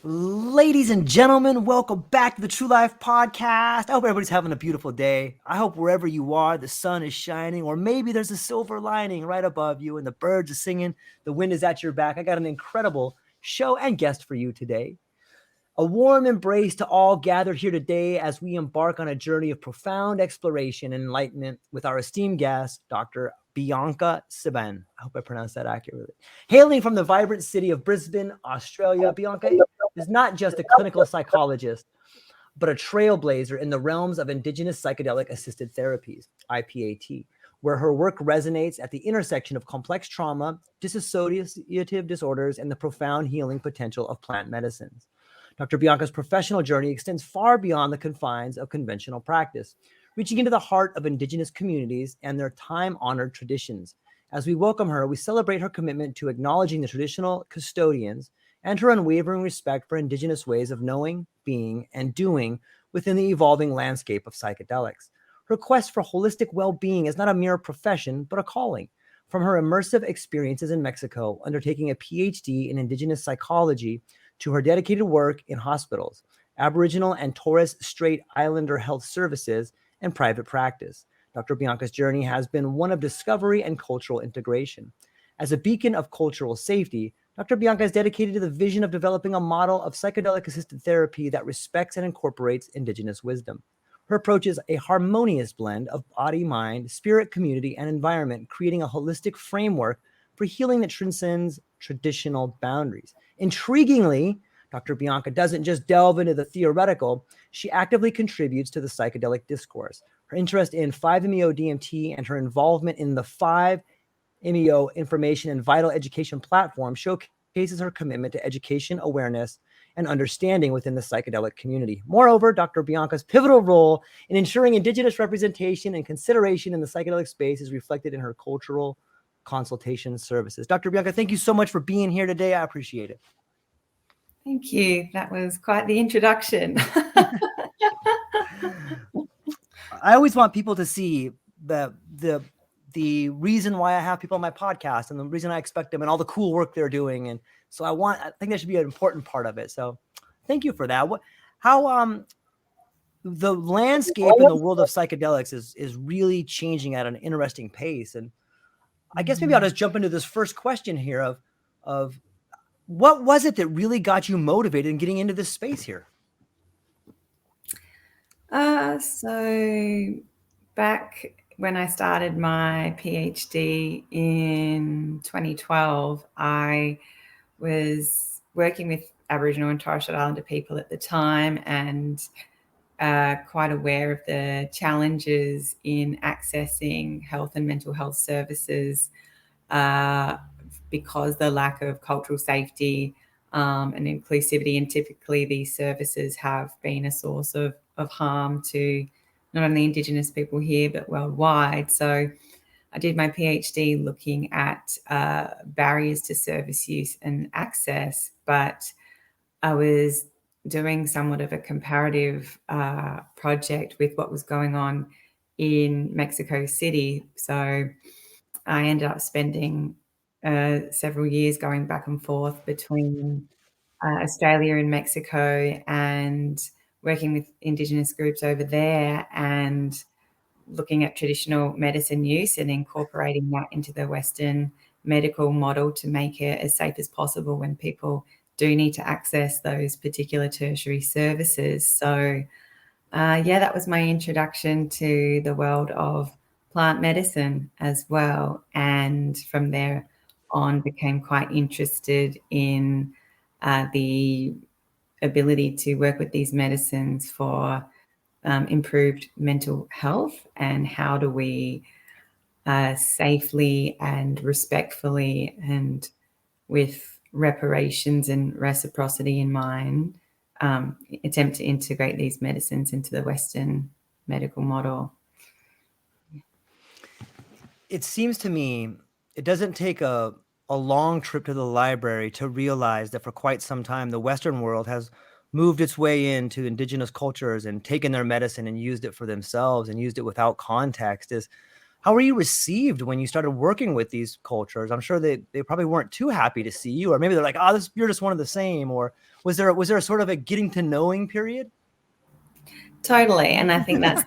Ladies and gentlemen, welcome back to the True Life Podcast. I hope everybody's having a beautiful day. I hope wherever you are, the sun is shining, or maybe there's a silver lining right above you and the birds are singing, the wind is at your back. I got an incredible show and guest for you today. A warm embrace to all gathered here today as we embark on a journey of profound exploration and enlightenment with our esteemed guest, Dr. Bianca Siban. I hope I pronounced that accurately. Hailing from the vibrant city of Brisbane, Australia, Bianca is not just a clinical psychologist, but a trailblazer in the realms of Indigenous Psychedelic-Assisted Therapies, IPAT, where her work resonates at the intersection of complex trauma, dissociative disorders, and the profound healing potential of plant medicines. Dr. Bianca's professional journey extends far beyond the confines of conventional practice, reaching into the heart of Indigenous communities and their time-honored traditions. As we welcome her, we celebrate her commitment to acknowledging the traditional custodians and her unwavering respect for Indigenous ways of knowing, being, and doing within the evolving landscape of psychedelics. Her quest for holistic well-being is not a mere profession, but a calling. From her immersive experiences in Mexico, undertaking a PhD in Indigenous psychology, to her dedicated work in hospitals, Aboriginal and Torres Strait Islander health services, and private practice, Dr. Bianca's journey has been one of discovery and cultural integration. As a beacon of cultural safety, Dr. Bianca is dedicated to the vision of developing a model of psychedelic-assisted therapy that respects and incorporates Indigenous wisdom. Her approach is a harmonious blend of body, mind, spirit, community, and environment, creating a holistic framework for healing that transcends traditional boundaries. Intriguingly, Dr. Bianca doesn't just delve into the theoretical, she actively contributes to the psychedelic discourse. Her interest in 5-MeO-DMT and her involvement in the 5-MeO information and vital education platform showcases her commitment to education, awareness, and understanding within the psychedelic community. Moreover, Dr. Bianca's pivotal role in ensuring Indigenous representation and consideration in the psychedelic space is reflected in her cultural consultation services. Dr. Bianca, thank you so much for being here today. I appreciate it. Thank you. That was quite the introduction. I always want people to see the reason why I have people on my podcast and the reason I expect them and all the cool work they're doing. And so I think that should be an important part of it. So thank you for that. How the landscape in the world of psychedelics is really changing at an interesting pace. And I guess maybe I'll just jump into this first question here of what was it that really got you motivated in getting into this space here? So back when I started my PhD in 2012, I was working with Aboriginal and Torres Strait Islander people at the time and quite aware of the challenges in accessing health and mental health services because the lack of cultural safety and inclusivity, and typically these services have been a source of harm to not only Indigenous people here but worldwide. So I did my PhD looking at barriers to service use and access, but I was doing somewhat of a comparative project with what was going on in Mexico City. So I ended up spending several years going back and forth between Australia and Mexico and working with Indigenous groups over there and looking at traditional medicine use and incorporating that into the Western medical model to make it as safe as possible when people do need to access those particular tertiary services. So, that was my introduction to the world of plant medicine as well. And from there on, became quite interested in the ability to work with these medicines for improved mental health, and how do we safely and respectfully and with reparations and reciprocity in mind attempt to integrate these medicines into the Western medical model. It seems to me it doesn't take a long trip to the library to realize that for quite some time the Western world has moved its way into Indigenous cultures and taken their medicine and used it for themselves and used it without context. How were you received when you started working with these cultures? I'm sure they probably weren't too happy to see you, or maybe they're like, oh, you're just one of the same. Or was there a sort of a getting to knowing period? Totally. And I think that's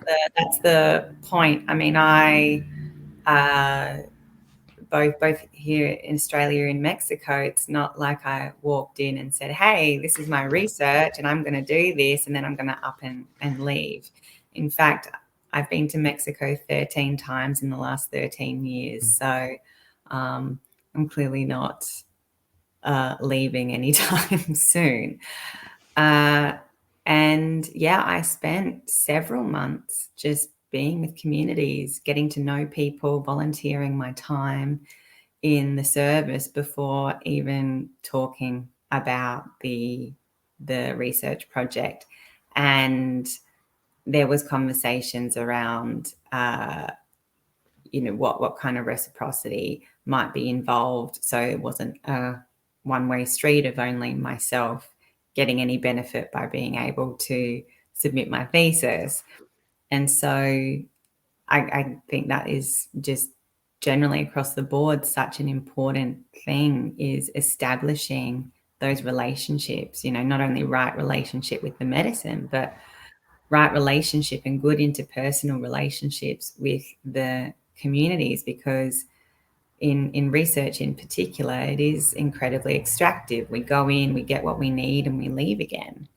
the point. I mean, I both here in Australia and Mexico, it's not like I walked in and said, hey, this is my research and I'm going to do this and then I'm going to up and leave. In fact, I've been to Mexico 13 times in the last 13 years. So I'm clearly not leaving anytime soon. And yeah, I spent several months just being with communities, getting to know people, volunteering my time in the service before even talking about the research project. And there was conversations around what kind of reciprocity might be involved, so it wasn't a one-way street of only myself getting any benefit by being able to submit my thesis. And so I think that is just generally across the board such an important thing, is establishing those relationships, not only right relationship with the medicine, but right relationship and good interpersonal relationships with the communities, because in research in particular, it is incredibly extractive. We go in, we get what we need, and we leave again.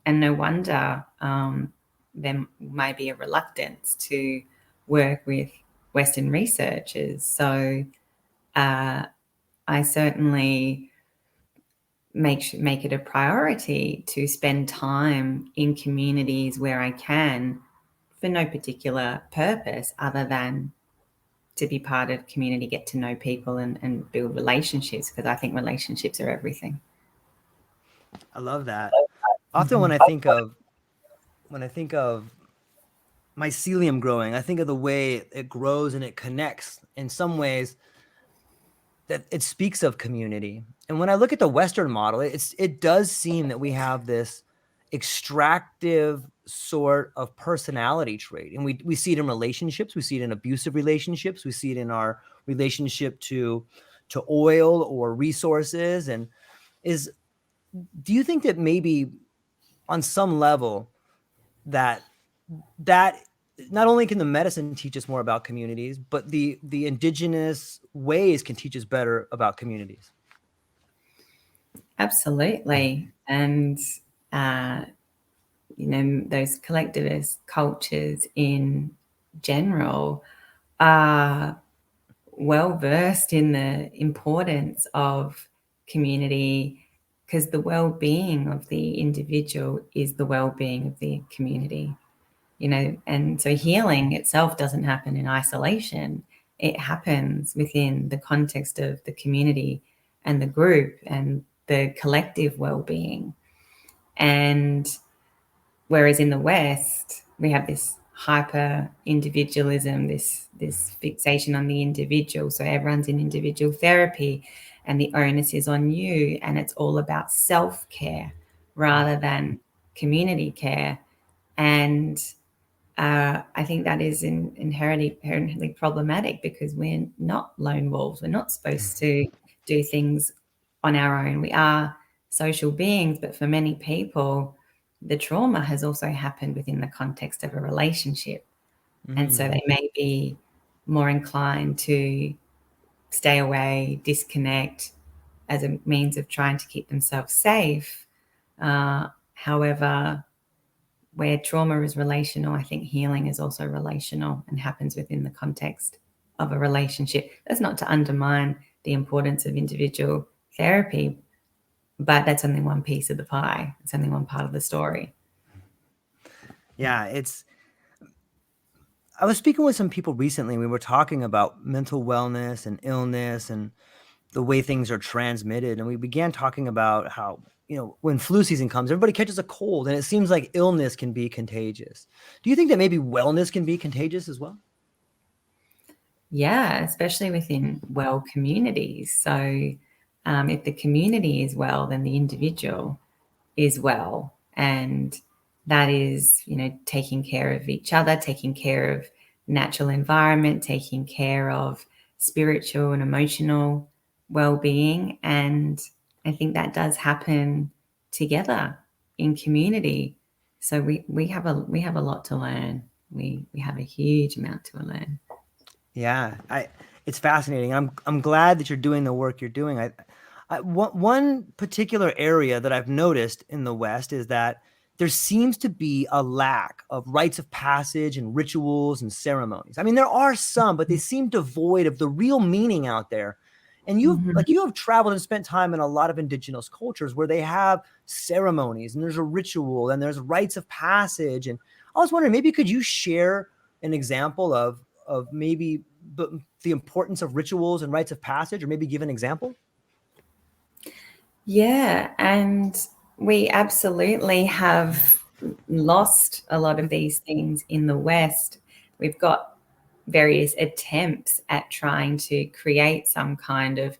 And no wonder there may be a reluctance to work with Western researchers. So I certainly make it a priority to spend time in communities where I can, for no particular purpose other than to be part of community, get to know people and build relationships, because I think relationships are everything. I love that. Often when I think of mycelium growing, I think of the way it grows and it connects in some ways that it speaks of community. And when I look at the Western model, it does seem that we have this extractive sort of personality trait. And we see it in relationships, we see it in abusive relationships, we see it in our relationship to oil or resources. And do you think that maybe on some level that not only can the medicine teach us more about communities, but the indigenous ways can teach us better about communities? Absolutely. And those collectivist cultures in general are well versed in the importance of community, because the well-being of the individual is the well-being of the community. And so healing itself doesn't happen in isolation. It happens within the context of the community and the group and the collective well-being. And whereas in the West, we have this hyper individualism, this fixation on the individual. So everyone's in individual therapy and the onus is on you. And it's all about self-care rather than community care. And I think that is inherently problematic, because we're not lone wolves. We're not supposed to do things on our own. We are social beings, but for many people, the trauma has also happened within the context of a relationship. And so they may be more inclined to stay away, disconnect as a means of trying to keep themselves safe. However, where trauma is relational, I think healing is also relational and happens within the context of a relationship. That's not to undermine the importance of individual therapy, but that's only one piece of the pie. It's only one part of the story. Yeah, I was speaking with some people recently. We were talking about mental wellness and illness and the way things are transmitted. And we began talking about how, when flu season comes, everybody catches a cold, and it seems like illness can be contagious. Do you think that maybe wellness can be contagious as well? Yeah, especially within well communities. So if the community is well, then the individual is well. And that is, taking care of each other, taking care of natural environment, taking care of spiritual and emotional well-being. And I think that does happen together in community. So we have a lot to learn. We have a huge amount to learn. Yeah, it's fascinating. I'm glad that you're doing the work you're doing. One particular area that I've noticed in the West is that there seems to be a lack of rites of passage and rituals and ceremonies. I mean, there are some, but they seem devoid of the real meaning out there. And you have traveled and spent time in a lot of indigenous cultures where they have ceremonies and there's a ritual and there's rites of passage. And I was wondering, maybe could you share an example of maybe the importance of rituals and rites of passage, or maybe give an example? Yeah, and we absolutely have lost a lot of these things in the West. We've got various attempts at trying to create some kind of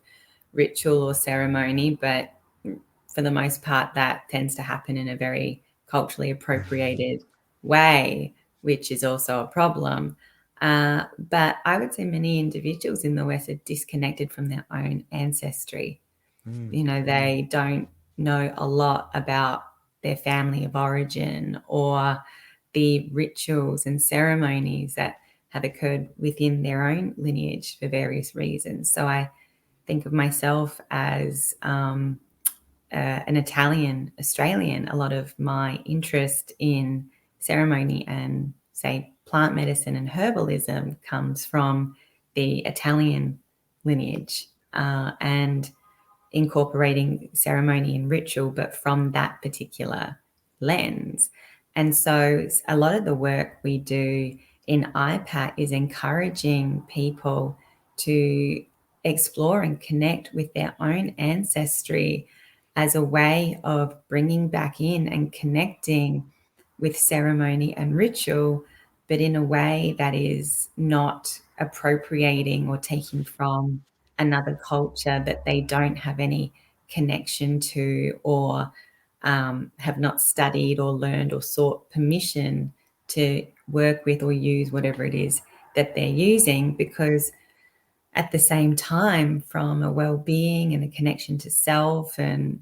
ritual or ceremony, but for the most part, that tends to happen in a very culturally appropriated way, which is also a problem. But I would say many individuals in the West are disconnected from their own ancestry. Mm. You know, they don't know a lot about their family of origin or the rituals and ceremonies that have occurred within their own lineage for various reasons. So I think of myself as an Italian Australian. A lot of my interest in ceremony and, say, plant medicine and herbalism comes from the Italian lineage, and incorporating ceremony and ritual, but from that particular lens. And so a lot of the work we do in IPAT is encouraging people to explore and connect with their own ancestry as a way of bringing back in and connecting with ceremony and ritual, but in a way that is not appropriating or taking from another culture that they don't have any connection to, or have not studied or learned or sought permission to work with or use whatever it is that they're using. Because at the same time, from a well-being and a connection to self and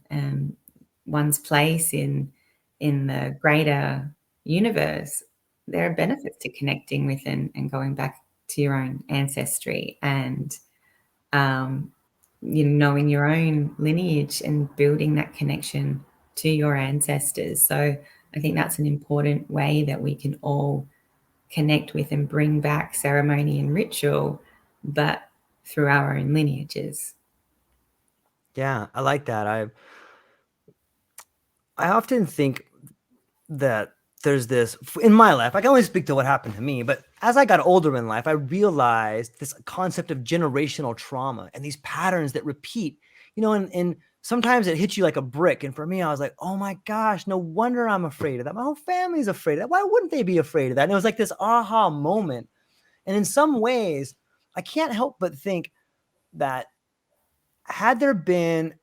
one's place in the greater universe, there are benefits to connecting with and going back to your own ancestry and knowing your own lineage and building that connection to your ancestors. So I think that's an important way that we can all connect with and bring back ceremony and ritual, but through our own lineages. Yeah, I like that. I often think that there's this in my life. I can only speak to what happened to me, but as I got older in life, I realized this concept of generational trauma and these patterns that repeat, and sometimes it hits you like a brick. And for me, I was like, oh my gosh, no wonder I'm afraid of that. My whole family's afraid of that. Why wouldn't they be afraid of that? And it was like this aha moment. And in some ways, I can't help but think that had there been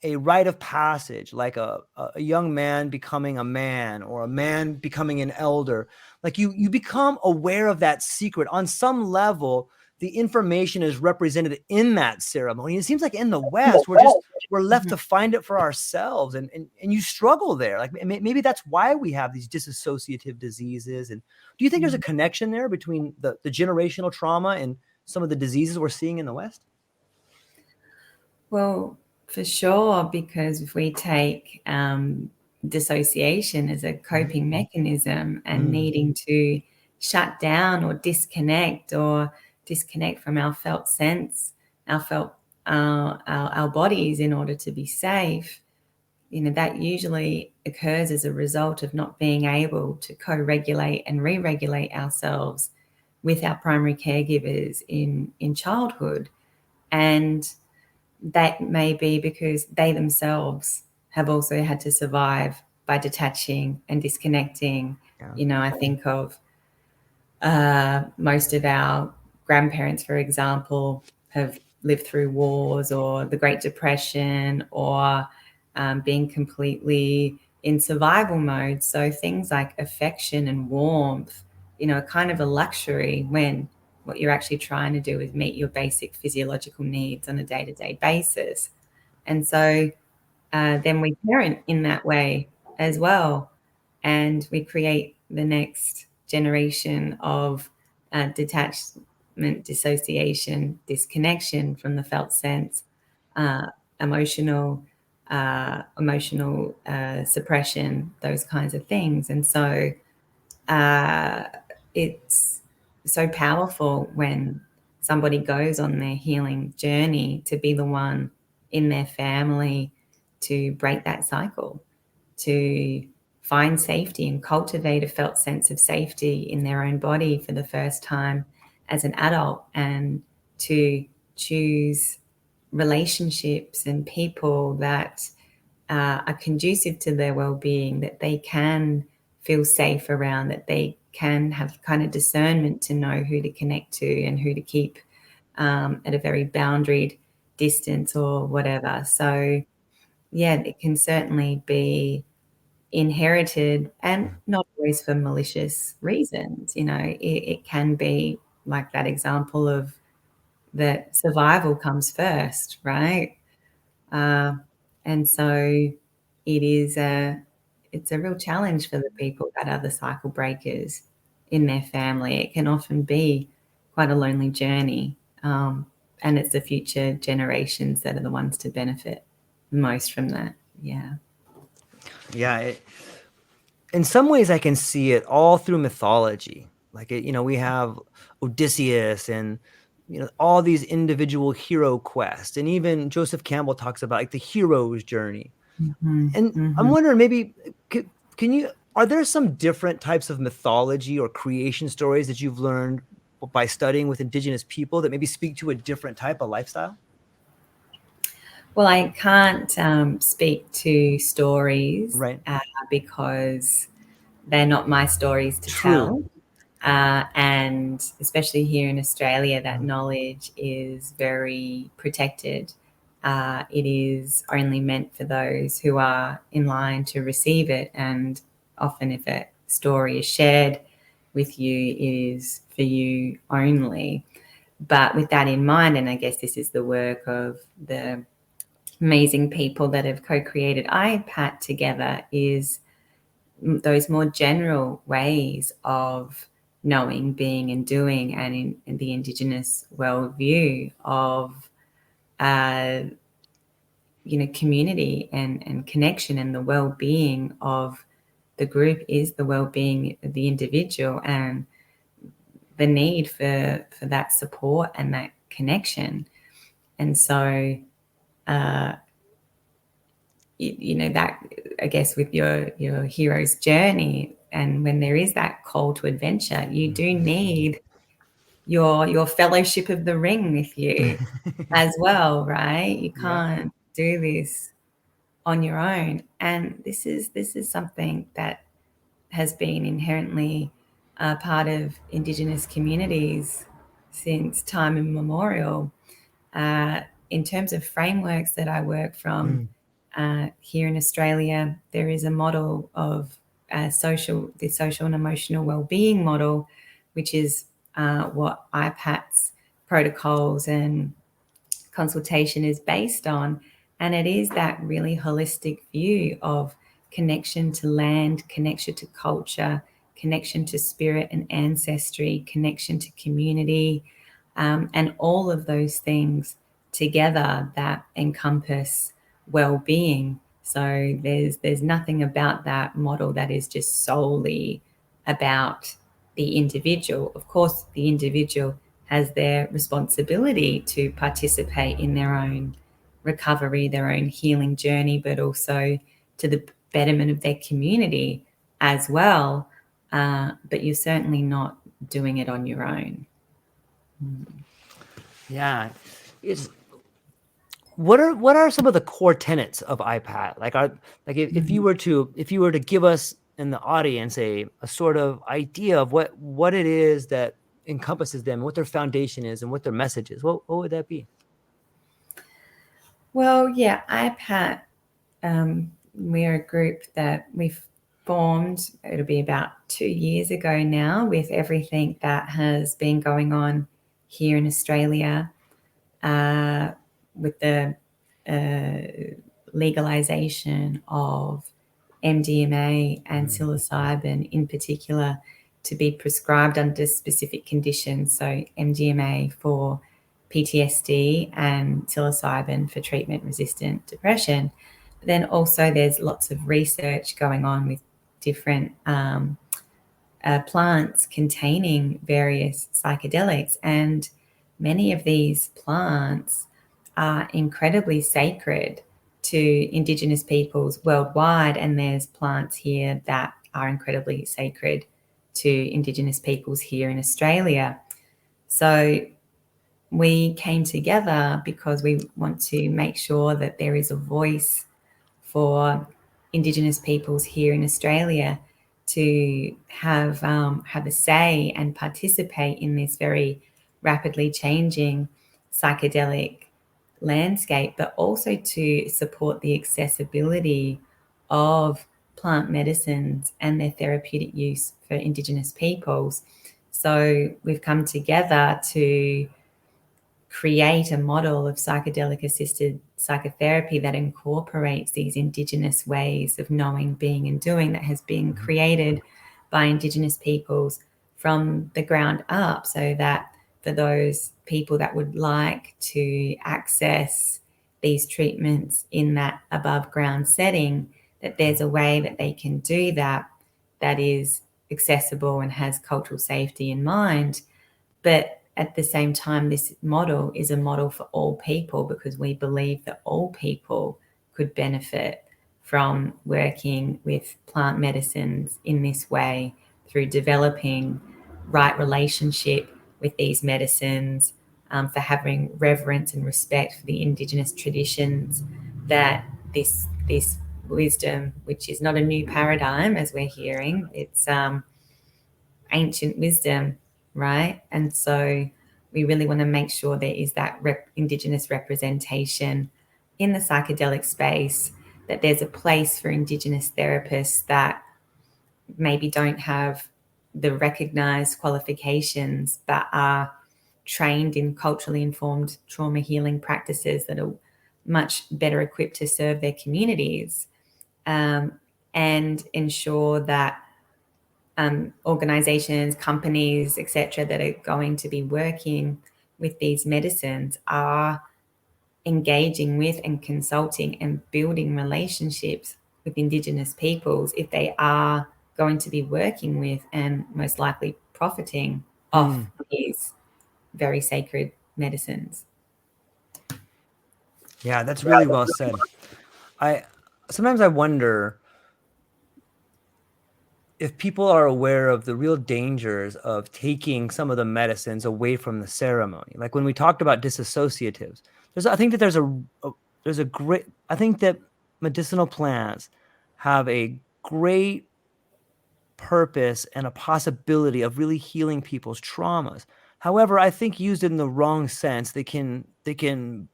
a rite of passage, like a young man becoming a man or a man becoming an elder, like you become aware of that secret on some level. The information is represented in that ceremony. It seems like in the West, we're left to find it for ourselves, and you struggle there. Like maybe that's why we have these dissociative diseases. And do you think there's a connection there between the generational trauma and some of the diseases we're seeing in the West? Well, for sure, because if we take dissociation as a coping mechanism and needing to shut down or disconnect from our felt sense, our bodies in order to be safe, that usually occurs as a result of not being able to co-regulate and re-regulate ourselves with our primary caregivers in childhood. And that may be because they themselves have also had to survive by detaching and disconnecting. Yeah. I think of most of our grandparents, for example, have lived through wars or the Great Depression or being completely in survival mode. So things like affection and warmth a kind of a luxury when what you're actually trying to do is meet your basic physiological needs on a day-to-day basis. And so then we parent in that way as well. And we create the next generation of detachment, dissociation, disconnection from the felt sense, uh, emotional suppression, those kinds of things. And so it's so powerful when somebody goes on their healing journey to be the one in their family to break that cycle, to find safety and cultivate a felt sense of safety in their own body for the first time as an adult, and to choose relationships and people that are conducive to their well-being, that they can feel safe around, that they can have kind of discernment to know who to connect to and who to keep at a very boundaried distance or whatever. So yeah, it can certainly be inherited, and not always for malicious reasons. It can be like that example of that survival comes first, right? Uh, and so it's a real challenge for the people that are the cycle breakers in their family. It can often be quite a lonely journey. And it's the future generations that are the ones to benefit most from that. Yeah. Yeah, in some ways I can see it all through mythology. Like we have Odysseus and all these individual hero quests, and even Joseph Campbell talks about like the hero's journey. Mm-hmm. And I'm Mm-hmm. wondering, maybe can you are there some different types of mythology or creation stories that you've learned by studying with Indigenous people that maybe speak to a different type of lifestyle? Well, I can't speak to stories Right. because they're not my stories to True. tell. And especially here in Australia, that knowledge is very protected. It is only meant for those who are in line to receive it. And often, if a story is shared with you, it is for you only. But with that in mind, and I guess this is the work of the amazing people that have co-created IPAT together, is those more general ways of knowing, being, and doing, and in the Indigenous worldview of community and connection, and the well-being of the group is the well-being of the individual, and the need for that support and that connection. And so that, I guess, with your hero's journey, and when there is that call to adventure, you do need your fellowship of the ring with you as well, right? You Yeah. can't do this on your own. And this is something that has been inherently a part of Indigenous communities since time immemorial. In terms of frameworks that I work from, here in Australia, there is a model of the social and emotional well-being model, which is what IPAT's protocols and consultation is based on. And it is that really holistic view of connection to land, connection to culture, connection to spirit and ancestry, connection to community, and all of those things together that encompass well-being. So there's nothing about that model that is just solely about the individual. Of course, the individual has their responsibility to participate in their own recovery, their own healing journey, but also to the betterment of their community as well. But you're certainly not doing it on your own. Yeah. It's what are some of the core tenets of IPAT? If you were to give us in the audience a sort of idea of what it is that encompasses them, what their foundation is, and what their message is, what would that be? Well, yeah, IPAT, we're a group that formed, it'll be about 2 years ago now, with everything that has been going on here in Australia, with the legalization of MDMA and psilocybin in particular to be prescribed under specific conditions. So MDMA for PTSD and psilocybin for treatment-resistant depression. But then also there's lots of research going on with different plants containing various psychedelics, and many of these plants are incredibly sacred to Indigenous peoples worldwide, and there's plants here that are incredibly sacred to Indigenous peoples here in Australia. So we came together because we want to make sure that there is a voice for Indigenous peoples here in Australia to have a say and participate in this very rapidly changing psychedelic landscape, but also to support the accessibility of plant medicines and their therapeutic use for Indigenous peoples. So we've come together to create a model of psychedelic-assisted psychotherapy that incorporates these Indigenous ways of knowing, being, and doing that has been created by Indigenous peoples from the ground up, so that for those people that would like to access these treatments in that above ground setting, that there's a way that they can do that that is accessible and has cultural safety in mind. But at the same time, this model is a model for all people, because we believe that all people could benefit from working with plant medicines in this way, through developing right relationship with these medicines, for having reverence and respect for the Indigenous traditions, that this wisdom, which is not a new paradigm as we're hearing, it's ancient wisdom, right? And so we really want to make sure there is that Indigenous representation in the psychedelic space, that there's a place for Indigenous therapists that maybe don't have the recognized qualifications, but are trained in culturally informed trauma healing practices that are much better equipped to serve their communities, and ensure that organizations, companies, etc., that are going to be working with these medicines are engaging with and consulting and building relationships with Indigenous peoples, if they are going to be working with and most likely profiting off these very sacred medicines. Yeah, that's really well said. Sometimes I wonder if people are aware of the real dangers of taking some of the medicines away from the ceremony. Like when we talked about dissociatives, I think that medicinal plants have a great purpose and a possibility of really healing people's traumas. However, I think used in the wrong sense, they can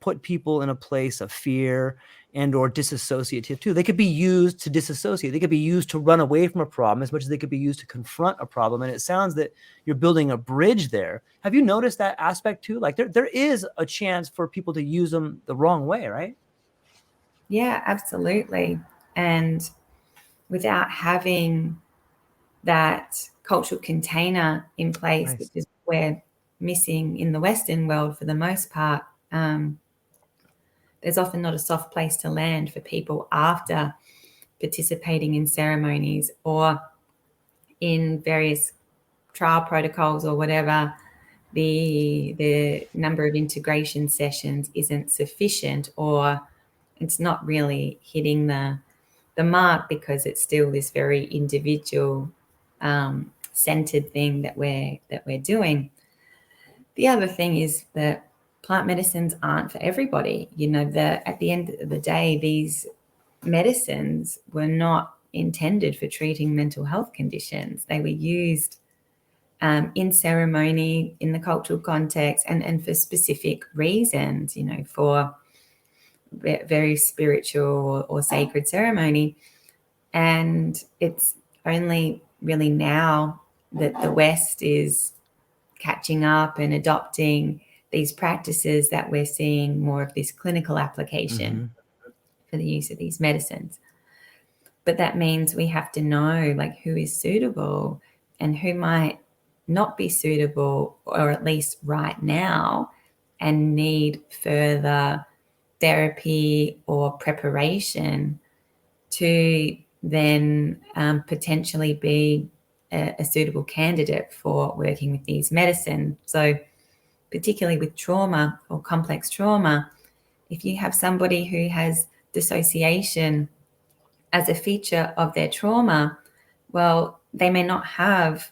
put people in a place of fear and or disassociative too. They could be used to disassociate. They could be used to run away from a problem as much as they could be used to confront a problem. And it sounds that you're building a bridge there. Have you noticed that aspect too? Like there is a chance for people to use them the wrong way, right? Yeah, absolutely. And without having that cultural container in place, which is we're missing in the Western world for the most part, there's often not a soft place to land for people after participating in ceremonies or in various trial protocols or whatever. The number of integration sessions isn't sufficient, or it's not really hitting the mark, because it's still this very individual centered thing that we're doing. The other thing is that plant medicines aren't for everybody. At the end of the day, these medicines were not intended for treating mental health conditions. They were used in ceremony, in the cultural context, and for specific reasons, for very spiritual or sacred ceremony. And it's only really now that the West is catching up and adopting these practices that we're seeing more of this clinical application for the use of these medicines. But that means we have to know like who is suitable and who might not be suitable, or at least right now, and need further therapy or preparation to then potentially be a suitable candidate for working with these medicine. So particularly with trauma or complex trauma, if you have somebody who has dissociation as a feature of their trauma, well, they may not have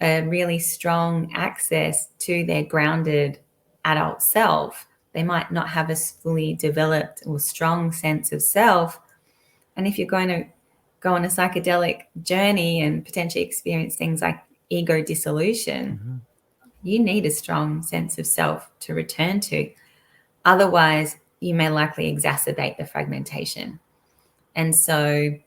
a really strong access to their grounded adult self. They might not have a fully developed or strong sense of self. And if you're going to go on a psychedelic journey and potentially experience things like ego dissolution, you need a strong sense of self to return to. Otherwise, you may likely exacerbate the fragmentation. And so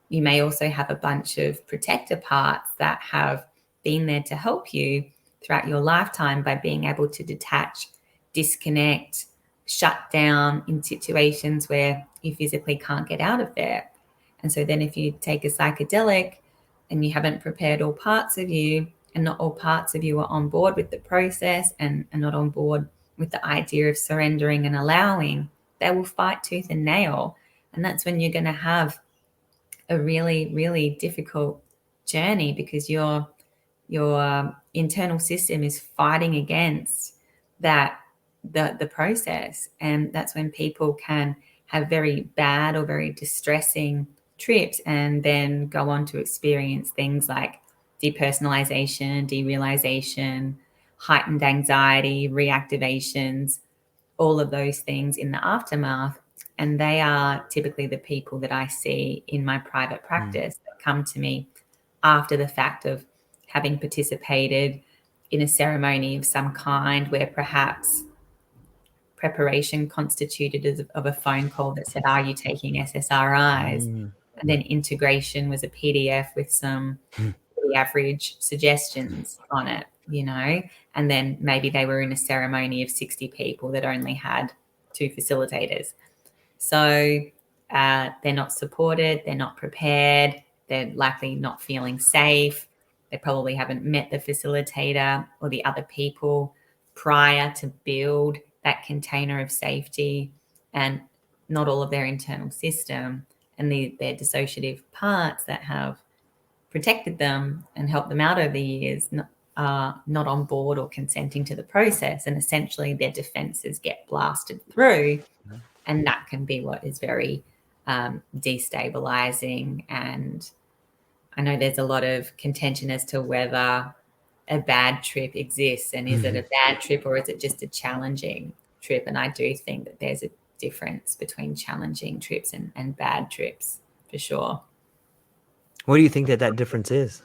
you may also have a bunch of protector parts that have been there to help you throughout your lifetime by being able to detach, disconnect, shut down in situations where you physically can't get out of there. And so then if you take a psychedelic and you haven't prepared all parts of you, and not all parts of you are on board with the process and not on board with the idea of surrendering and allowing, they will fight tooth and nail. And that's when you're going to have a really, really difficult journey, because your internal system is fighting against that the process. And that's when people can have very bad or very distressing trips and then go on to experience things like depersonalization, derealization, heightened anxiety, reactivations, all of those things in the aftermath. And they are typically the people that I see in my private practice that come to me after the fact of having participated in a ceremony of some kind, where perhaps preparation constituted of a phone call that said, "Are you taking SSRIs?" And then integration was a PDF with some pretty average suggestions on it, and then maybe they were in a ceremony of 60 people that only had 2 facilitators. So they're not supported, they're not prepared, they're likely not feeling safe. They probably haven't met the facilitator or the other people prior to build that container of safety, and not all of their internal system and their dissociative parts that have protected them and helped them out over the years are not on board or consenting to the process. And essentially their defenses get blasted through. And that can be what is very destabilizing. And I know there's a lot of contention as to whether a bad trip exists, and is it a bad trip or is it just a challenging trip? And I do think that there's a difference between challenging trips and bad trips, for sure. What do you think that difference is?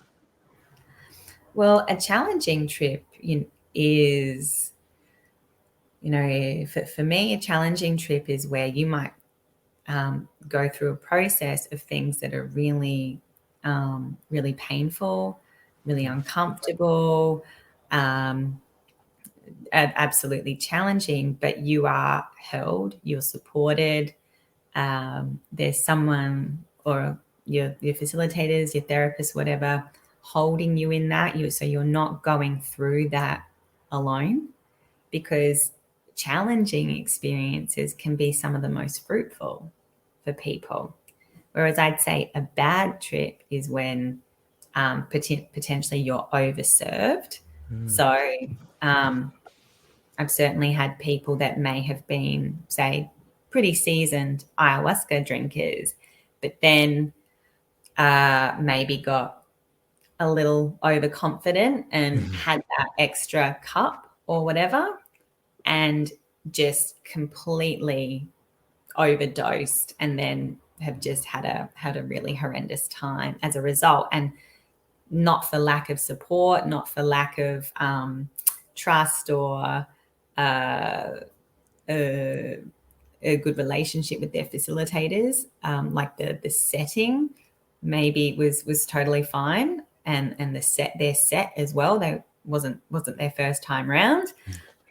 Well, a challenging trip is, for me, a challenging trip is where you might go through a process of things that are really, really painful, really uncomfortable, absolutely challenging, but you are held, you're supported. There's someone, or your facilitators, your therapists, whatever, holding you in that. So you're not going through that alone, because challenging experiences can be some of the most fruitful for people. Whereas I'd say a bad trip is when potentially you're overserved. So I've certainly had people that may have been, say, pretty seasoned ayahuasca drinkers, but then maybe got a little overconfident and had that extra cup or whatever, and just completely overdosed, and then have just had a really horrendous time as a result. And not for lack of support, not for lack of trust or a good relationship with their facilitators, like the setting maybe was totally fine, and they're set as well. They wasn't their first time round,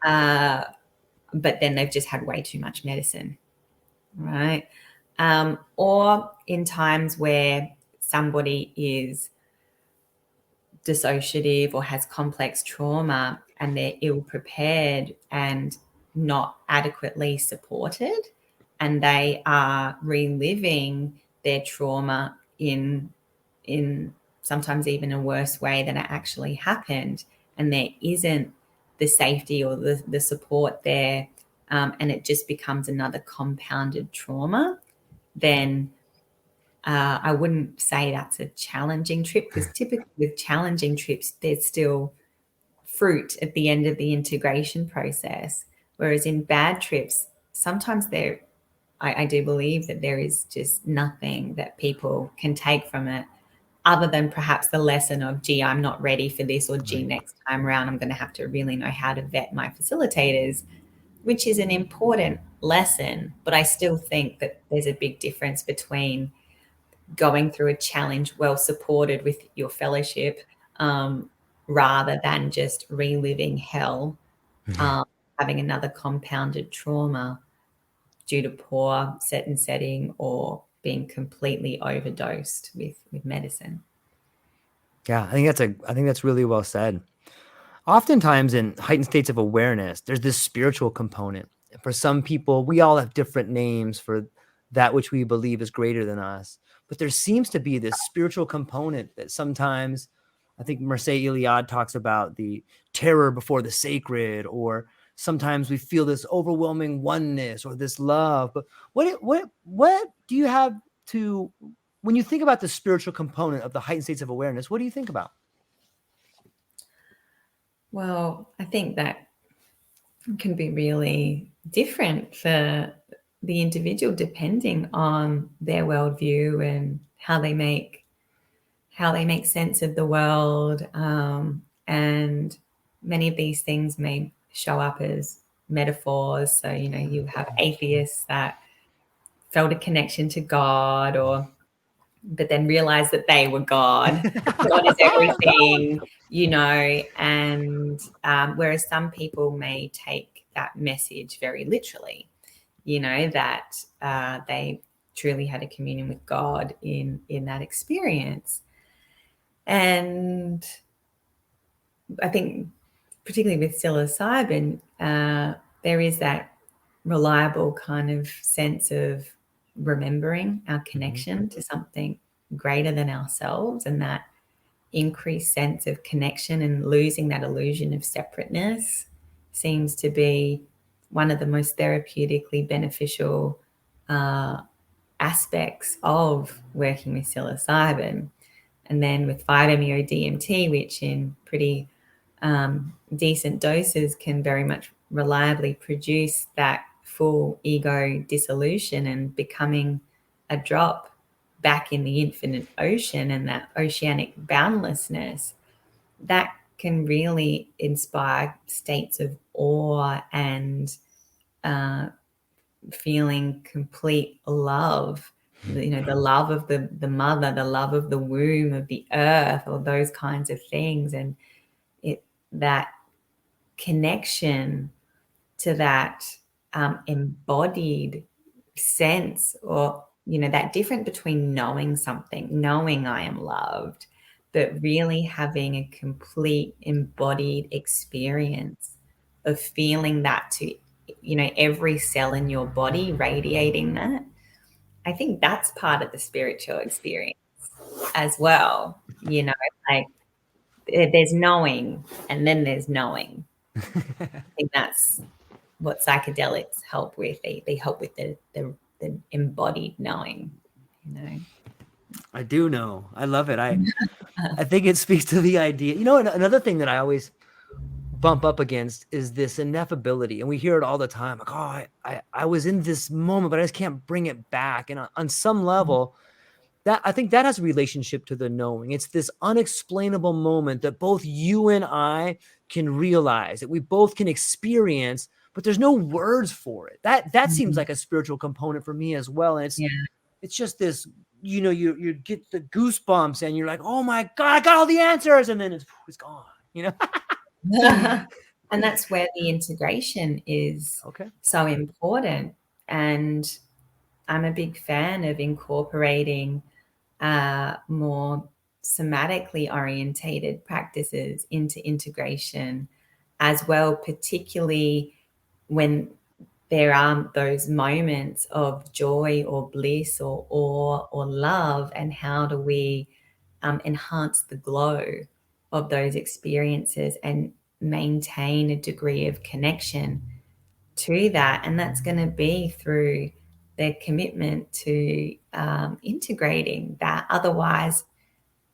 but then they've just had way too much medicine, right? Or in times where somebody is dissociative or has complex trauma and they're ill prepared and not adequately supported, and they are reliving their trauma in sometimes even a worse way than it actually happened, and there isn't the safety or the support there, and it just becomes another compounded trauma, then I wouldn't say that's a challenging trip, because typically with challenging trips, there's still fruit at the end of the integration process. Whereas in bad trips, sometimes I do believe that there is just nothing that people can take from it, other than perhaps the lesson of, gee, I'm not ready for this, or gee, next time around, I'm going to have to really know how to vet my facilitators, which is an important lesson. But I still think that there's a big difference between going through a challenge well supported with your fellowship, rather than just reliving hell, having another compounded trauma due to poor set and setting or being completely overdosed with medicine. Yeah, I think that's really well said. Oftentimes in heightened states of awareness, there's this spiritual component. For some people, we all have different names for that which we believe is greater than us. But there seems to be this spiritual component that sometimes, I think Mircea Eliade talks about the terror before the sacred, or sometimes we feel this overwhelming oneness or this love. But what do you have to, when you think about the spiritual component of the heightened states of awareness, what do you think about? Well, I think that can be really different for the individual, depending on their worldview and how they make sense of the world. And many of these things may show up as metaphors. So, you have atheists that felt a connection to God, but then realized that they were God. God is everything, and whereas some people may take that message very literally, that they truly had a communion with God in that experience. And I think particularly with psilocybin, there is that reliable kind of sense of remembering our connection to something greater than ourselves, and that increased sense of connection and losing that illusion of separateness seems to be one of the most therapeutically beneficial aspects of working with psilocybin. And then with 5-MeO-DMT, which in pretty decent doses can very much reliably produce that full ego dissolution and becoming a drop back in the infinite ocean, and that oceanic boundlessness, that can really inspire states of awe and feeling complete love, the love of the mother, the love of the womb, of the earth, or those kinds of things. And that connection to that embodied sense, or that difference between knowing something, knowing I am loved, but really having a complete embodied experience of feeling that to every cell in your body, radiating that. I think that's part of the spiritual experience as well. Like there's knowing and then there's knowing. I think that's what psychedelics help with. They help with the embodied knowing. I do know. I love it. I think it speaks to the idea. Another thing that I always bump up against is this ineffability, and we hear it all the time. Like, oh, I was in this moment, but I just can't bring it back. And on some level, that I think that has a relationship to the knowing. It's this unexplainable moment that both you and I can realize, that we both can experience, but there's no words for it. That seems like a spiritual component for me as well. And it's just this you get the goosebumps and you're like, oh my God, I got all the answers. And then it's gone, And that's where the integration is Okay. so important. And I'm a big fan of incorporating more somatically orientated practices into integration as well, particularly when there are those moments of joy or bliss or awe or love, and how do we enhance the glow of those experiences and maintain a degree of connection to that. And that's going to be through their commitment to integrating that. Otherwise,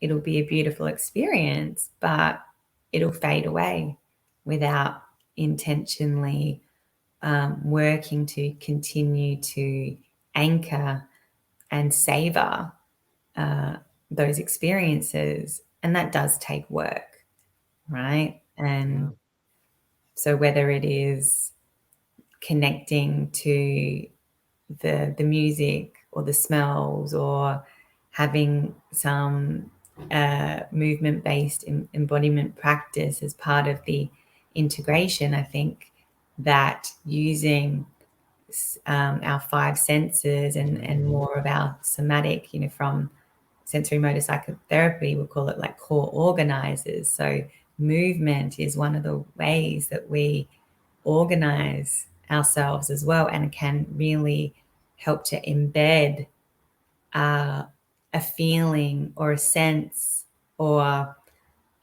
it'll be a beautiful experience, but it'll fade away without intentionally working to continue to anchor and savor those experiences. And that does take work, right? And so whether it is connecting to the music or the smells, or having some movement-based embodiment practice as part of the integration, I think that using our five senses and more of our somatic, from sensory motor psychotherapy, we'll call it like core organizers. So movement is one of the ways that we organize ourselves as well, and can really help to embed a feeling or a sense or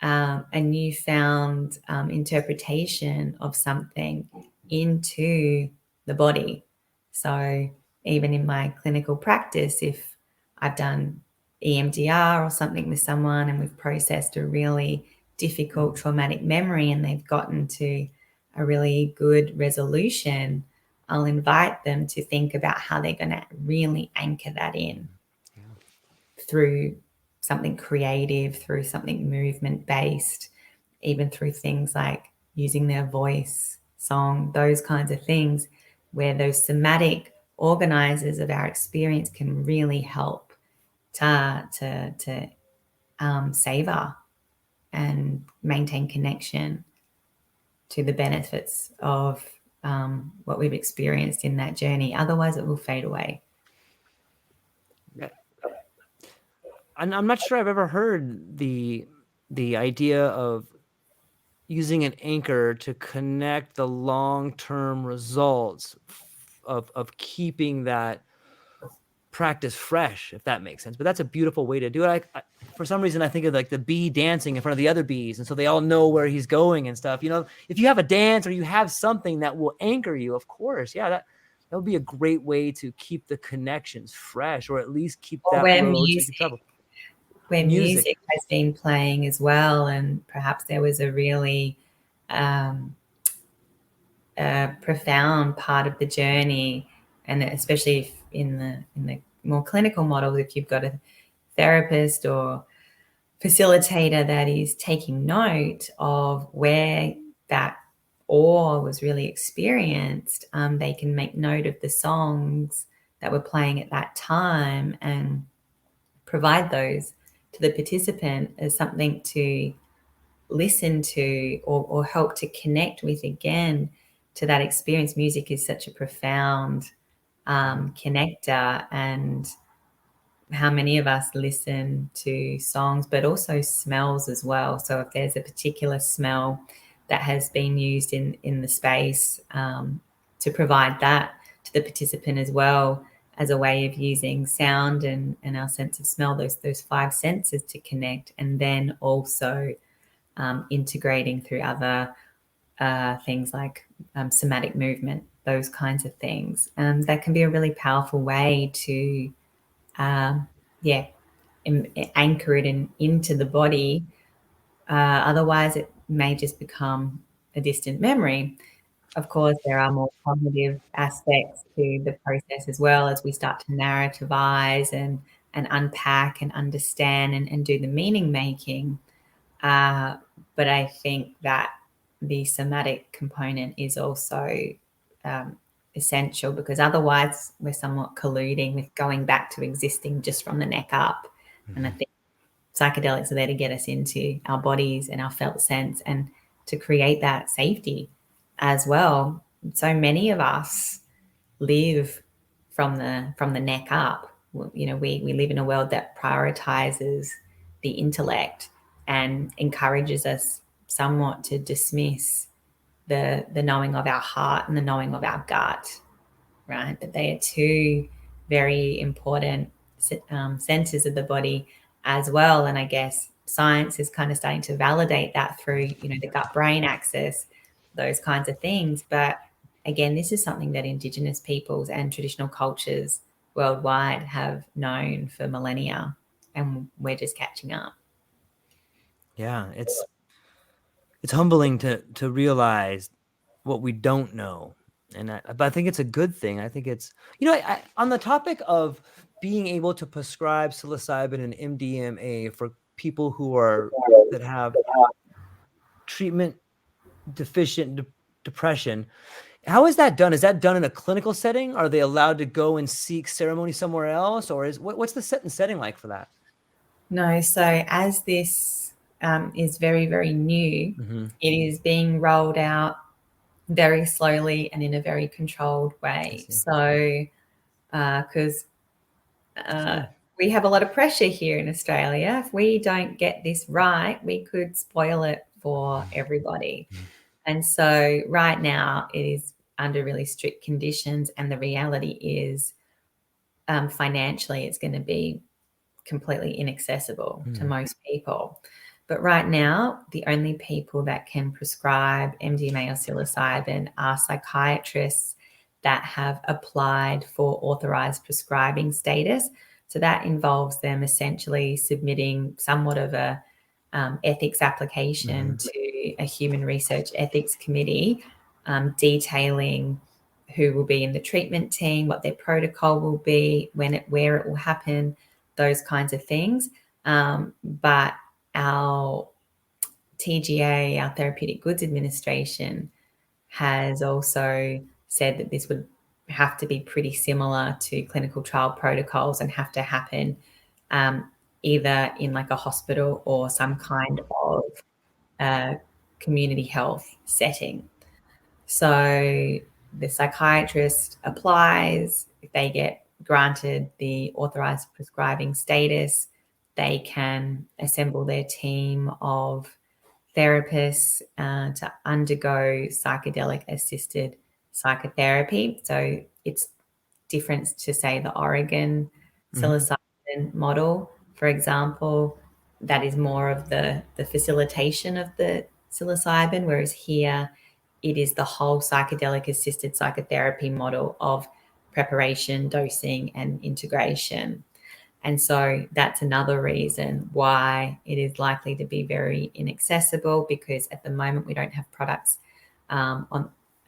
a newfound interpretation of something into the body. So even in my clinical practice, if I've done EMDR or something with someone and we've processed a really difficult traumatic memory and they've gotten to a really good resolution, I'll invite them to think about how they're going to really anchor that in through something creative, through something movement-based, even through things like using their voice, song, those kinds of things, where those somatic organizers of our experience can really help to savor and maintain connection to the benefits of what we've experienced in that journey. Otherwise, it will fade away. I'm not sure I've ever heard the idea of using an anchor to connect the long-term results of keeping that practice fresh, if that makes sense. But that's a beautiful way to do it. I for some reason, I think of like the bee dancing in front of the other bees, and so they all know where he's going and stuff. If you have a dance or you have something that will anchor you, of course, that would be a great way to keep the connections fresh, or at least keep that road so you can travel. Where music has been playing as well, and perhaps there was a really profound part of the journey, and especially if in the more clinical model, if you've got a therapist or facilitator that is taking note of where that awe was really experienced, they can make note of the songs that were playing at that time and provide those to the participant as something to listen to or help to connect with again to that experience. Music is such a profound connector, and how many of us listen to songs, but also smells as well. So if there's a particular smell that has been used in the space, to provide that to the participant as well, as a way of using sound and our sense of smell, those five senses to connect, and then also integrating through other things like somatic movement, those kinds of things. That can be a really powerful way to anchor it into the body. Otherwise, it may just become a distant memory. Of course, there are more cognitive aspects to the process as well, as we start to narrativize and unpack and understand and do the meaning making. But I think that the somatic component is also essential, because otherwise we're somewhat colluding with going back to existing just from the neck up. And I think psychedelics are there to get us into our bodies and our felt sense, and to create that safety as well. So many of us live from the neck up. You know, we live in a world that prioritizes the intellect and encourages us somewhat to dismiss the knowing of our heart and the knowing of our gut, right? But they are two very important centers of the body as well. And I guess science is kind of starting to validate that through, you know, the gut brain axis, those kinds of things. But again, this is something that Indigenous peoples and traditional cultures worldwide have known for millennia, and we're just catching up. Yeah, it's humbling to realize what we don't know, but I think it's a good thing. I think it's, you know, on the topic of being able to prescribe psilocybin and MDMA for people that have treatment deficient depression. How is that done? Is that done in a clinical setting? Are they allowed to go and seek ceremony somewhere else, or what's the setting like for that? No, so as this is very, very new, it is being rolled out very slowly and in a very controlled way. So, because we have a lot of pressure here in Australia, if we don't get this right, we could spoil it for everybody. And so, right now, it is under really strict conditions, and the reality is, financially, it's going to be completely inaccessible to most people. But right now, the only people that can prescribe MDMA or psilocybin are psychiatrists that have applied for authorized prescribing status. So that involves them essentially submitting somewhat of a ethics application to a human research ethics committee, detailing who will be in the treatment team, what their protocol will be, where it will happen, those kinds of things. But our TGA, our Therapeutic Goods Administration, has also said that this would have to be pretty similar to clinical trial protocols and have to happen either in like a hospital or some kind of community health setting. So the psychiatrist applies. If they get granted the authorized prescribing status, they can assemble their team of therapists to undergo psychedelic-assisted psychotherapy. So it's different to, say, the Oregon psilocybin model, for example. That is more of the facilitation of the psilocybin, whereas here it is the whole psychedelic-assisted psychotherapy model of preparation, dosing, and integration. And so that's another reason why it is likely to be very inaccessible, because at the moment we don't have products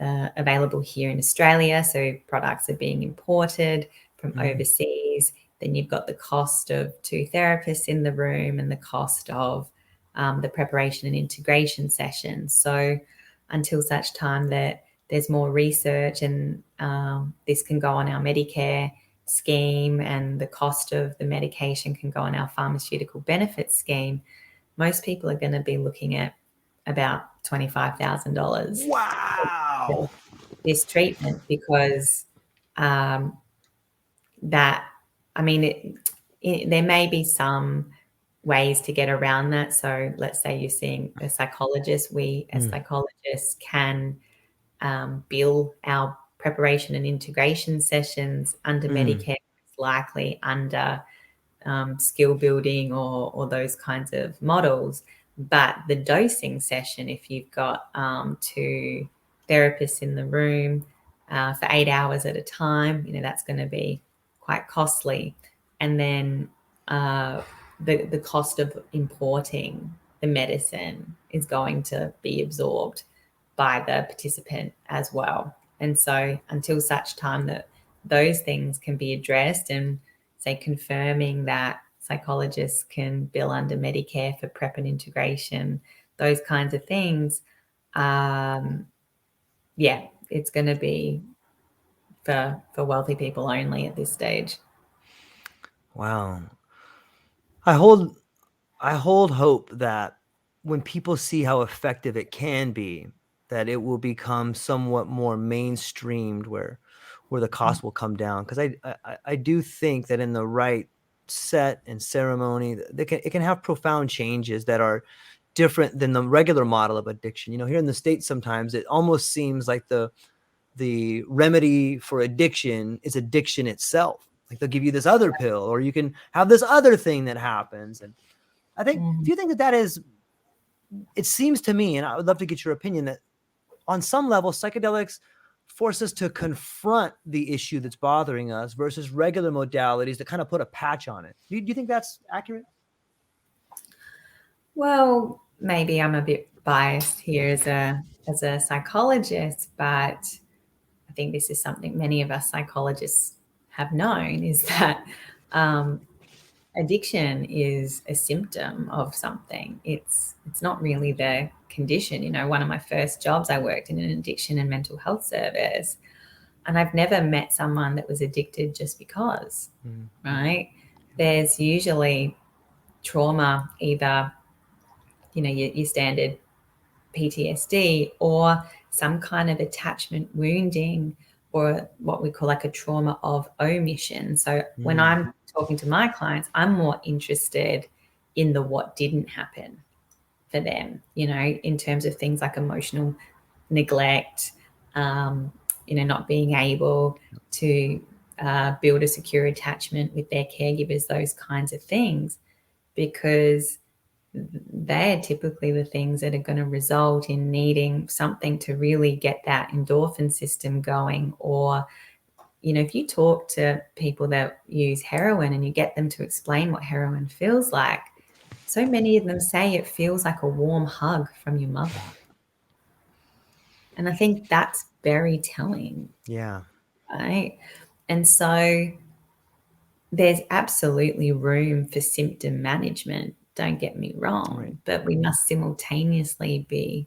available here in Australia. So products are being imported from overseas. Then you've got the cost of 2 therapists in the room and the cost of the preparation and integration sessions. So until such time that there's more research and this can go on our Medicare scheme and the cost of the medication can go on our pharmaceutical benefits scheme, most people are going to be looking at about $25,000. Wow. This treatment, because there may be some ways to get around that. So let's say you're seeing a psychologist. We as psychologists can bill our preparation and integration sessions under Medicare, likely under skill building or those kinds of models. But the dosing session, if you've got 2 therapists in the room for 8 hours at a time, that's going to be quite costly. And then the cost of importing the medicine is going to be absorbed by the participant as well. And so until such time that those things can be addressed, and say confirming that psychologists can bill under Medicare for prep and integration, those kinds of things, it's going to be for wealthy people only at this stage. Wow. I hold hope that when people see how effective it can be, that it will become somewhat more mainstreamed where the cost will come down. Because I do think that in the right set and ceremony, it can have profound changes that are different than the regular model of addiction. You know, here in the States, sometimes it almost seems like the remedy for addiction is addiction itself. Like they'll give you this other pill, or you can have this other thing that happens. And I think, do you think that is, it seems to me, and I would love to get your opinion, that on some level, psychedelics force us to confront the issue that's bothering us versus regular modalities that kind of put a patch on it. Do you think that's accurate? Well, maybe I'm a bit biased here as a psychologist, but I think this is something many of us psychologists have known, is that addiction is a symptom of something. It's not really the condition. You know, one of my first jobs, I worked in an addiction and mental health service, and I've never met someone that was addicted just because, right? There's usually trauma, either, you know, your standard PTSD or some kind of attachment wounding, or what we call like a trauma of omission. So when I'm talking to my clients, I'm more interested in the what didn't happen for them, you know, in terms of things like emotional neglect, you know, not being able to build a secure attachment with their caregivers, those kinds of things, because they're typically the things that are going to result in needing something to really get that endorphin system going. Or, you know, if you talk to people that use heroin and you get them to explain what heroin feels like, so many of them say it feels like a warm hug from your mother. And I think that's very telling. Yeah. Right. And so there's absolutely room for symptom management, don't get me wrong, Right. but we must simultaneously be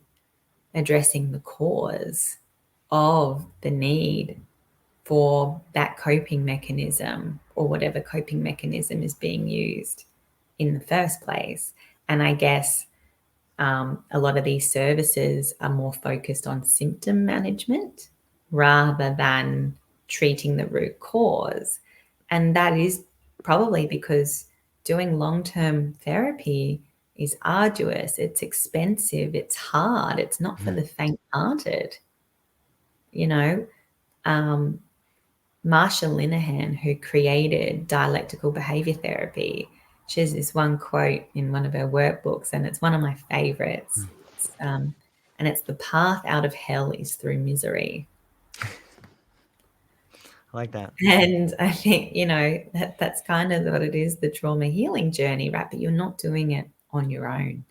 addressing the cause of the need for that coping mechanism, or whatever coping mechanism is being used in the first place. And I guess a lot of these services are more focused on symptom management rather than treating the root cause. And that is probably because doing long-term therapy is arduous, it's expensive, it's hard, it's not for the faint-hearted. You know, Marsha Linehan, who created dialectical behavior therapy, she has this one quote in one of her workbooks, and it's one of my favorites. And it's, the path out of hell is through misery. I like that. And I think, you know, that's kind of what it is, the trauma healing journey, right? But you're not doing it on your own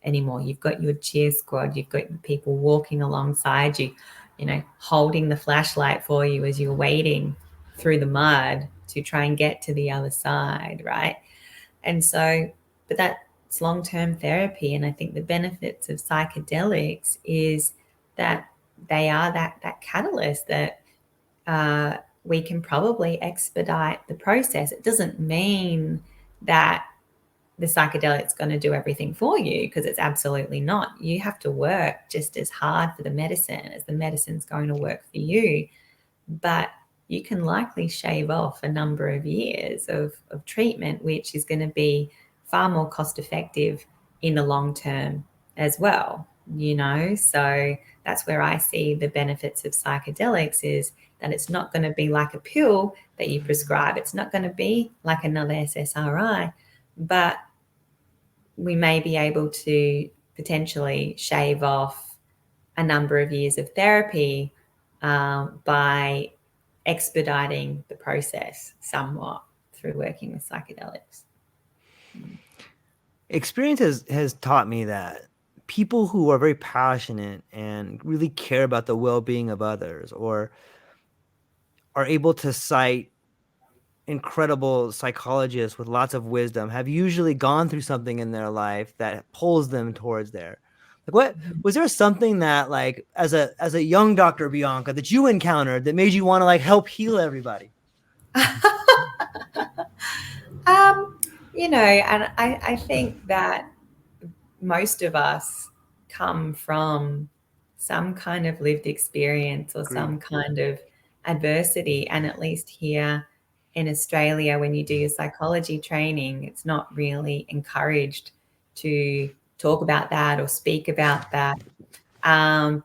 anymore. You've got your cheer squad, you've got people walking alongside you, you know, holding the flashlight for you as you're wading through the mud to try and get to the other side, right? And so, but that's long-term therapy. And I think the benefits of psychedelics is that they are that catalyst that we can probably expedite the process. It doesn't mean that the psychedelic's going to do everything for you, because it's absolutely not. You have to work just as hard for the medicine as the medicine's going to work for you. But you can likely shave off a number of years of treatment, which is going to be far more cost effective in the long term as well, you know? So that's where I see the benefits of psychedelics, is that it's not going to be like a pill that you prescribe. It's not going to be like another SSRI, but we may be able to potentially shave off a number of years of therapy by expediting the process somewhat through working with psychedelics. Experience has taught me that people who are very passionate and really care about the well-being of others, or are able to cite incredible psychologists with lots of wisdom, have usually gone through something in their life that pulls them towards there. Like, what was there something that, like, as a young Dr. Bianca, that you encountered that made you want to like help heal everybody? And I think that most of us come from some kind of lived experience or Agreed. some kind of adversity. And at least here in Australia, when you do your psychology training, it's not really encouraged to talk about that or speak about that,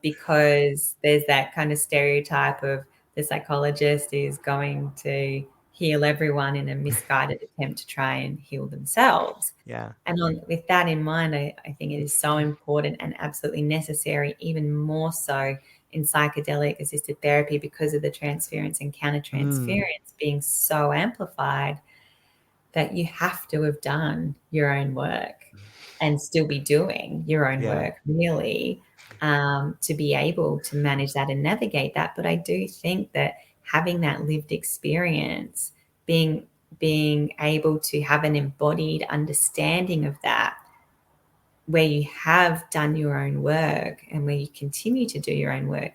because there's that kind of stereotype of the psychologist is going to heal everyone in a misguided attempt to try and heal themselves. Yeah. And with that in mind, I think it is so important and absolutely necessary, even more so in psychedelic assisted therapy, because of the transference and countertransference being so amplified, that you have to have done your own work and still be doing your own Yeah. work, really, to be able to manage that and navigate that. But I do think that having that lived experience, being able to have an embodied understanding of that, where you have done your own work and where you continue to do your own work,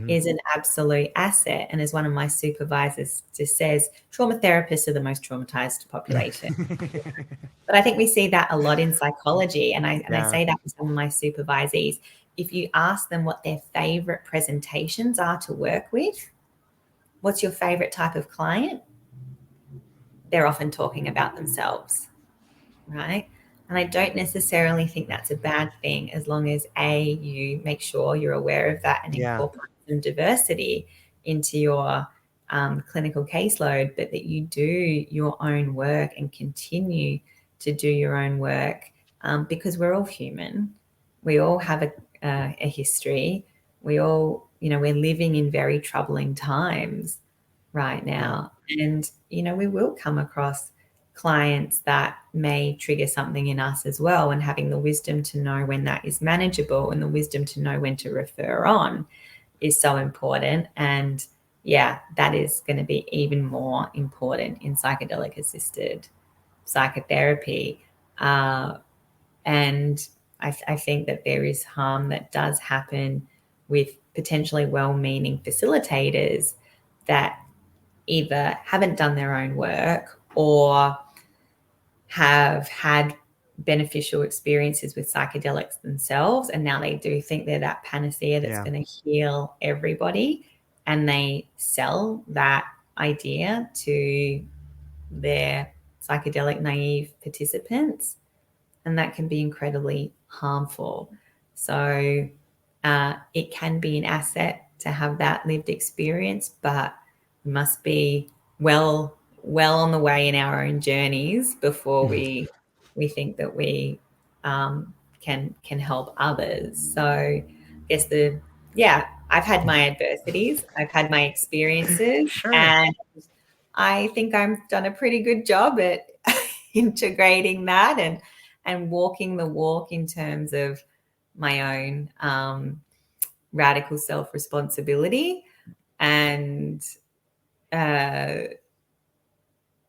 is an absolute asset. And as one of my supervisors just says, trauma therapists are the most traumatized population. But I think we see that a lot in psychology. And I Yeah. say that to some of my supervisees. If you ask them what their favorite presentations are to work with, what's your favorite type of client? They're often talking about themselves, right? And I don't necessarily think that's a bad thing, as long as you make sure you're aware of that and Yeah. incorporate some diversity into your clinical caseload, but that you do your own work and continue to do your own work, because we're all human. We all have a history. We all, we're living in very troubling times right now. And, we will come across clients that may trigger something in us as well. And having the wisdom to know when that is manageable and the wisdom to know when to refer on is so important. And yeah, that is going to be even more important in psychedelic assisted psychotherapy. And I think that there is harm that does happen with potentially well-meaning facilitators that either haven't done their own work or have had beneficial experiences with psychedelics themselves, and now they do think they're that panacea that's going to heal everybody, and they sell that idea to their psychedelic naive participants, and that can be incredibly harmful. So it can be an asset to have that lived experience, but we must be well on the way in our own journeys before we think that we can help others. So I guess I've had my adversities, I've had my experiences, Sure. and I think I've done a pretty good job at integrating that and walking the walk in terms of my own radical self-responsibility and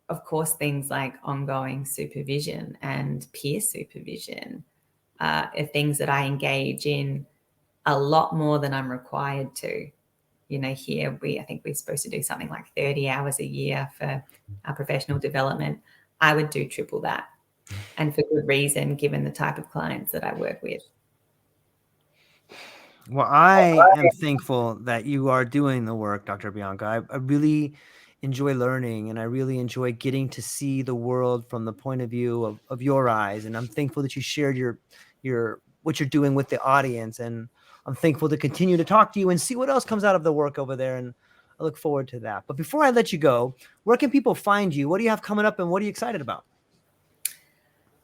of course things like ongoing supervision and peer supervision are things that I engage in a lot more than I'm required to. Here I think we're supposed to do something like 30 hours a year for our professional development. I would do triple that, and for good reason, given the type of clients that I work with. Well, I am thankful that you are doing the work, Dr. Bianca. I really enjoy learning, and I really enjoy getting to see the world from the point of view of your eyes. And I'm thankful that you shared your what you're doing with the audience. And I'm thankful to continue to talk to you and see what else comes out of the work over there. And I look forward to that. But before I let you go, where can people find you? What do you have coming up, and what are you excited about?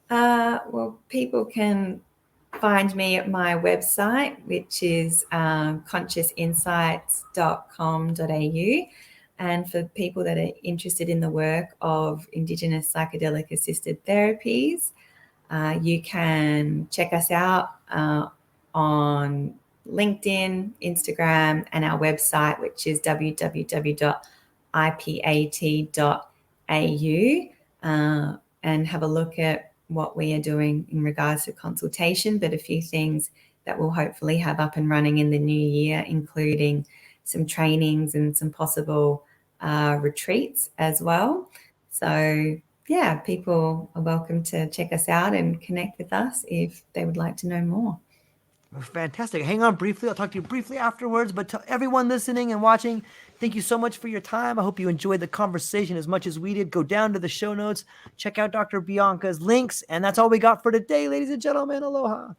Well, people can find me at my website, which is consciousinsights.com.au. And for people that are interested in the work of Indigenous psychedelic-assisted therapies, you can check us out on LinkedIn, Instagram, and our website, which is www.ipat.au, and have a look at what we are doing in regards to consultation. But a few things that we'll hopefully have up and running in the new year, including some trainings and some possible retreats as well. So yeah, people are welcome to check us out and connect with us if they would like to know more. Fantastic. Hang on briefly. I'll talk to you briefly afterwards. But to everyone listening and watching, thank you so much for your time. I hope you enjoyed the conversation as much as we did. Go down to the show notes, check out Dr. Bianca's links. And that's all we got for today, ladies and gentlemen. Aloha.